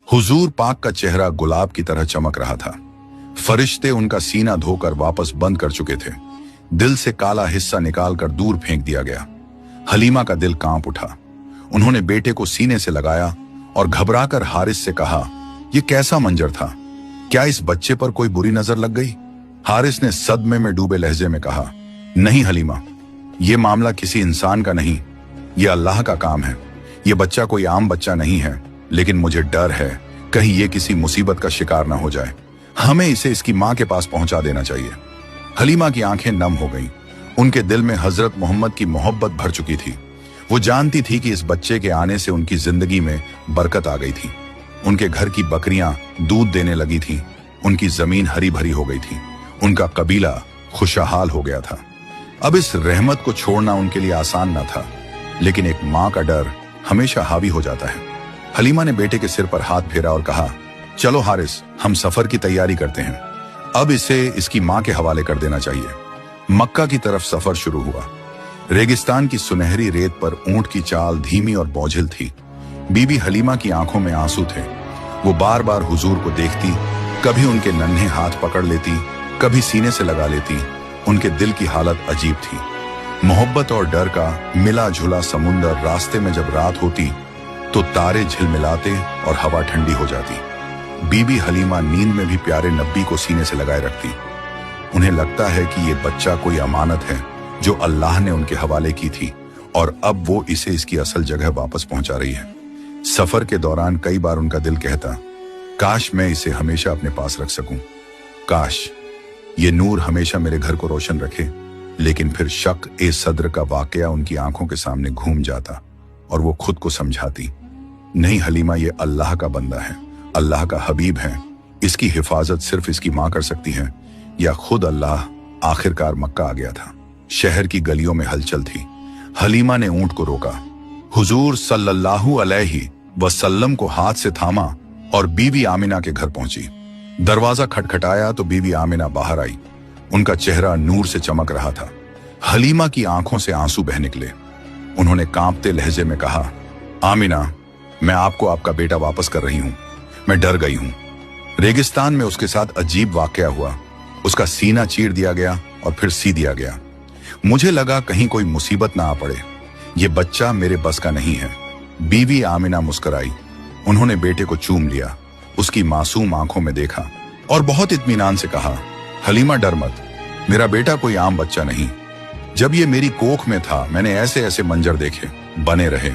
हुजूर पाक का चेहरा गुलाब की तरह चमक रहा था। फरिश्ते उनका सीना धोकर वापस बंद कर चुके थे। दिल से काला हिस्सा निकालकर दूर फेंक दिया गया। हलीमा का दिल कांप उठा। उन्होंने बेटे को सीने से लगाया और घबराकर हारिस से कहा, यह कैसा मंजर था? क्या इस बच्चे पर कोई बुरी नजर लग गई? हारिस ने सदमे में डूबे लहजे में कहा, नहीं हलीमा, यह मामला किसी इंसान का नहीं, यह अल्लाह का काम है। यह बच्चा कोई आम बच्चा नहीं है, लेकिन मुझे डर है कहीं यह किसी मुसीबत का शिकार ना हो जाए। हमें इसे इसकी मां के पास पहुंचा देना चाहिए। हलीमा की आंखें नम हो गईं। उनके दिल में हजरत मोहम्मद की मोहब्बत भर चुकी थी। वो जानती थी कि इस बच्चे के आने से उनकी जिंदगी में बरकत आ गई थी। उनके घर की बकरियां दूध देने लगी थीं। उनकी जमीन हरी भरी हो गई थी। उनका कबीला खुशहाल हो गया था। अब इस रहमत को छोड़ना उनके लिए आसान न था, लेकिन एक मां का डर हमेशा हावी हो जाता है। हलीमा ने बेटे के सिर पर हाथ फेरा और कहा, चलो हारिस, हम सफर की तैयारी करते हैं। अब इसे इसकी मां के हवाले कर देना चाहिए। मक्का की तरफ सफर शुरू हुआ। रेगिस्तान की सुनहरी रेत पर ऊंट की चाल धीमी और बोझिल थी। बीबी हलीमा की आंखों में आंसू थे। वो बार बार हुजूर को देखती, कभी उनके नन्हे हाथ पकड़ लेती, कभी सीने से लगा लेती। उनके दिल की हालत अजीब थी। मोहब्बत और डर का मिला जुला समुंदर। रास्ते में जब रात होती तो तारे झिलमिलाते और हवा ठंडी हो जाती। बीबी हलीमा नींद में भी प्यारे नबी को सीने से लगाए रखती। उन्हें लगता है कि ये बच्चा कोई अमानत है जो अल्लाह ने उनके हवाले की थी, और अब वो इसे इसकी असल जगह वापस पहुंचा रही है। सफर के दौरान कई बार उनका दिल कहता, काश मैं इसे हमेशा अपने पास रख सकूं। काश ये नूर हमेशा मेरे घर को रोशन रखे। लेकिन फिर शक ए सद्र का वाकया उनकी आंखों के सामने घूम जाता और वो खुद को समझाती, नहीं हलीमा, ये अल्लाह का बंदा है, अल्लाह का हबीब है। इसकी हिफाजत सिर्फ इसकी मां कर सकती है, या खुद अल्लाह। आखिरकार मक्का आ गया था। शहर की गलियों में हलचल थी। हलीमा ने ऊंट को रोका। हुजूर सल्लल्लाहु अलैहि वसल्लम को हाथ से थामा और बीबी आमिना के घर पहुंची। दरवाजा खटखटाया तो बीबी आमिना बाहर आई। उनका चेहरा नूर से चमक रहा था। हलीमा की आंखों से आंसू बह निकले। उन्होंने कांपते लहजे में कहा, आमिना, मैं आपको आपका बेटा वापस कर रही हूं। मैं डर गई हूं। रेगिस्तान में उसके साथ अजीब वाकया हुआ। उसका सीना चीर दिया गया और फिर सी दिया गया। मुझे लगा कहीं कोई मुसीबत ना आ पड़े। ये बच्चा मेरे बस का नहीं है। बीवी आमिना मुस्कुराई। उन्होंने बेटे को चूम लिया, उसकी मासूम आंखों में देखा और बहुत इत्मीनान से कहा, हलीमा डर मत, मेरा बेटा कोई आम बच्चा नहीं। जब ये मेरी कोख में था मैंने ऐसे ऐसे मंजर देखे, बने रहे।